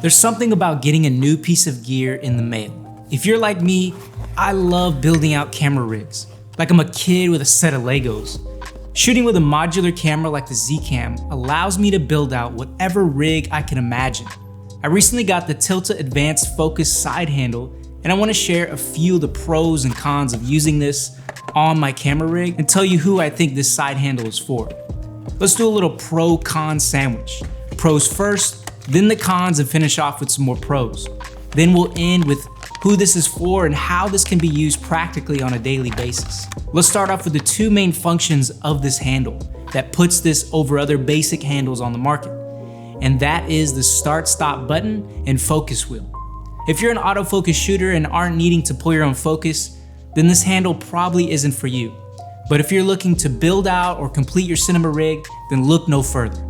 There's something about getting a new piece of gear in the mail. If you're like me, I love building out camera rigs, like I'm a kid with a set of Legos. Shooting with a modular camera like the Z-Cam allows me to build out whatever rig I can imagine. I recently got the Tilta Advanced Focus side handle, and I want to share a few of the pros and cons of using this on my camera rig and tell you who I think this side handle is for. Let's do a little pro-con sandwich. Pros first, then the cons, and finish off with some more pros. Then we'll end with who this is for and how this can be used practically on a daily basis. Let's start off with the two main functions of this handle that puts this over other basic handles on the market. And that is the start-stop button and focus wheel. If you're an autofocus shooter and aren't needing to pull your own focus, then this handle probably isn't for you. But if you're looking to build out or complete your cinema rig, then look no further.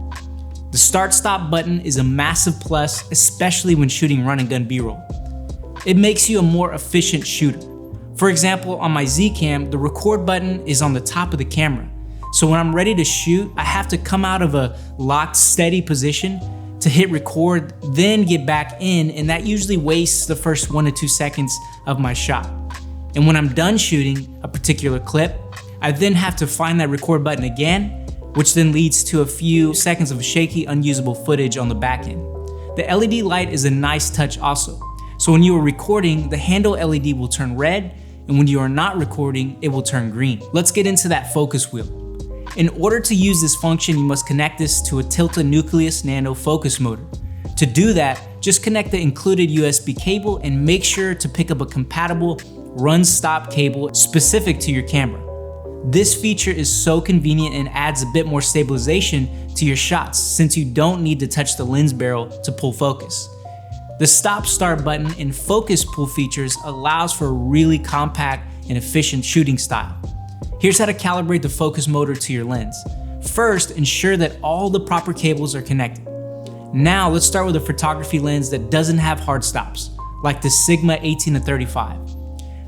The start-stop button is a massive plus, especially when shooting run and gun B-roll. It makes you a more efficient shooter. For example, on my Z-Cam, the record button is on the top of the camera. So when I'm ready to shoot, I have to come out of a locked, steady position to hit record, then get back in, and that usually wastes the first 1 to 2 seconds of my shot. And when I'm done shooting a particular clip, I then have to find that record button again, which then leads to a few seconds of shaky, unusable footage on the back end. The LED light is a nice touch also. So when you are recording, the handle LED will turn red, and when you are not recording, it will turn green. Let's get into that focus wheel. In order to use this function, you must connect this to a Tilta Nucleus Nano focus motor. To do that, just connect the included USB cable and make sure to pick up a compatible run-stop cable specific to your camera. This feature is so convenient and adds a bit more stabilization to your shots since you don't need to touch the lens barrel to pull focus. The stop-start button and focus pull features allows for a really compact and efficient shooting style. Here's how to calibrate the focus motor to your lens. First, ensure that all the proper cables are connected. Now let's start with a photography lens that doesn't have hard stops, like the Sigma 18-35.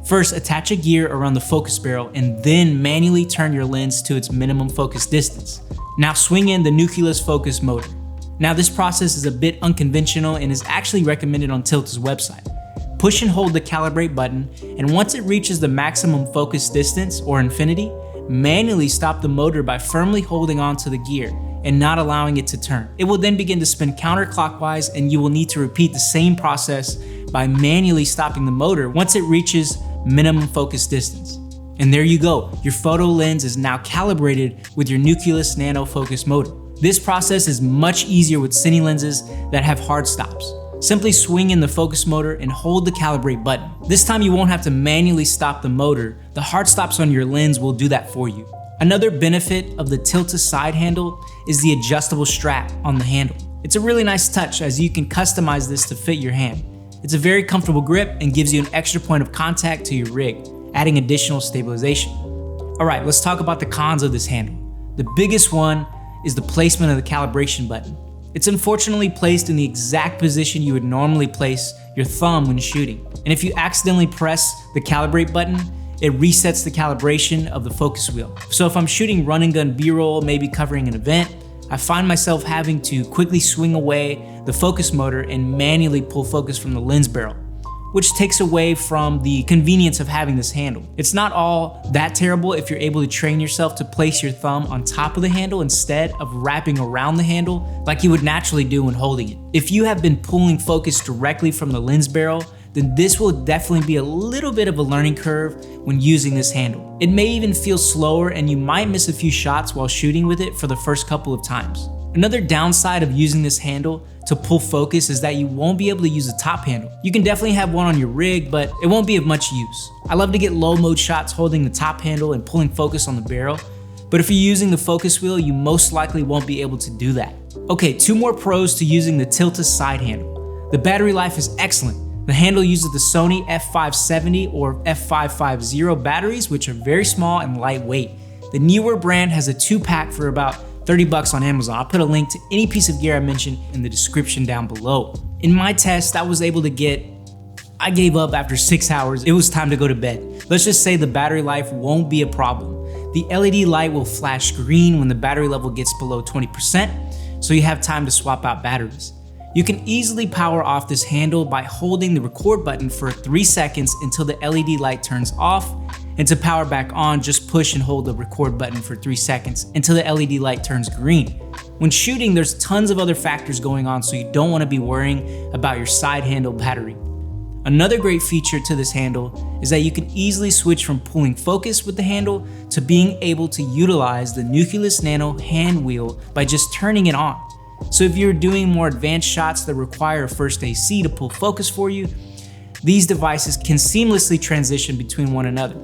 First, attach a gear around the focus barrel and then manually turn your lens to its minimum focus distance. Now swing in the Nucleus focus motor. Now this process is a bit unconventional and is actually recommended on Tilta's website. Push and hold the calibrate button, and once it reaches the maximum focus distance or infinity, manually stop the motor by firmly holding onto the gear and not allowing it to turn. It will then begin to spin counterclockwise, and you will need to repeat the same process by manually stopping the motor once it reaches minimum focus distance. And there you go, your photo lens is now calibrated with your Nucleus Nano focus motor. This process is much easier with Cine lenses that have hard stops. Simply swing in the focus motor and hold the calibrate button. This time you won't have to manually stop the motor. The hard stops on your lens will do that for you. Another benefit of the Tilta side handle is the adjustable strap on the handle. It's a really nice touch as you can customize this to fit your hand. It's a very comfortable grip and gives you an extra point of contact to your rig, adding additional stabilization. All right, let's talk about the cons of this handle. The biggest one is the placement of the calibration button. It's unfortunately placed in the exact position you would normally place your thumb when shooting. And if you accidentally press the calibrate button, it resets the calibration of the focus wheel. So if I'm shooting run and gun B-roll, maybe covering an event, I find myself having to quickly swing away the focus motor and manually pull focus from the lens barrel, which takes away from the convenience of having this handle. It's not all that terrible if you're able to train yourself to place your thumb on top of the handle instead of wrapping around the handle like you would naturally do when holding it. If you have been pulling focus directly from the lens barrel, then this will definitely be a little bit of a learning curve when using this handle. It may even feel slower and you might miss a few shots while shooting with it for the first couple of times. Another downside of using this handle to pull focus is that you won't be able to use the top handle. You can definitely have one on your rig, but it won't be of much use. I love to get low mode shots holding the top handle and pulling focus on the barrel, but if you're using the focus wheel, you most likely won't be able to do that. Okay, 2 more pros to using the Tilta side handle. The battery life is excellent. The handle uses the Sony f570 or f550 batteries, which are very small and lightweight. The newer brand has a 2-pack for about $30 on Amazon. I'll put a link to any piece of gear I mentioned in the description down below. In my test, I was able to I gave up after 6 hours. It was time to go to bed. Let's just say the battery life won't be a problem. The LED light will flash green when the battery level gets below 20%, so you have time to swap out batteries. You can easily power off this handle by holding the record button for 3 seconds until the LED light turns off, and to power back on, just push and hold the record button for 3 seconds until the LED light turns green. When shooting, there's tons of other factors going on, so you don't want to be worrying about your side handle battery. Another great feature to this handle is that you can easily switch from pulling focus with the handle to being able to utilize the Nucleus Nano hand wheel by just turning it on. So if you're doing more advanced shots that require a first AC to pull focus for you, these devices can seamlessly transition between one another.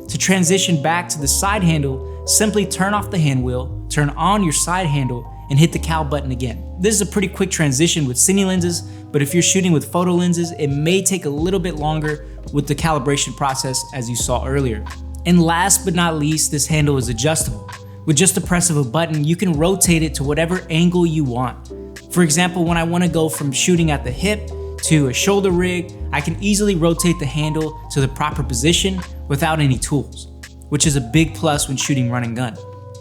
To transition back to the side handle, simply turn off the hand wheel, turn on your side handle, and hit the cal button again. This is a pretty quick transition with Cine lenses, but if you're shooting with photo lenses, it may take a little bit longer with the calibration process as you saw earlier. And last but not least, this handle is adjustable. With just the press of a button, you can rotate it to whatever angle you want. For example, when I want to go from shooting at the hip to a shoulder rig, I can easily rotate the handle to the proper position without any tools, which is a big plus when shooting run and gun.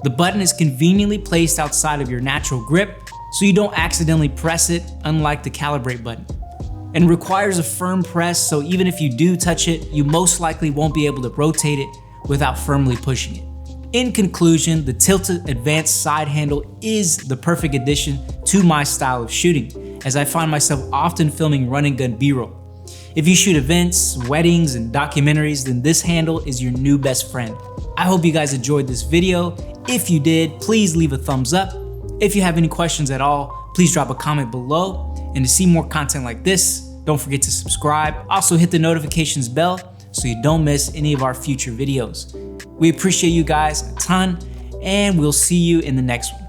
The button is conveniently placed outside of your natural grip, so you don't accidentally press it, unlike the Calibrate button. And requires a firm press, so even if you do touch it, you most likely won't be able to rotate it without firmly pushing it. In conclusion, the Tilta Advanced Side Handle is the perfect addition to my style of shooting, as I find myself often filming run and gun B-roll. If you shoot events, weddings, and documentaries, then this handle is your new best friend. I hope you guys enjoyed this video. If you did, please leave a thumbs up. If you have any questions at all, please drop a comment below. And to see more content like this, don't forget to subscribe. Also hit the notifications bell so you don't miss any of our future videos. We appreciate you guys a ton, and we'll see you in the next one.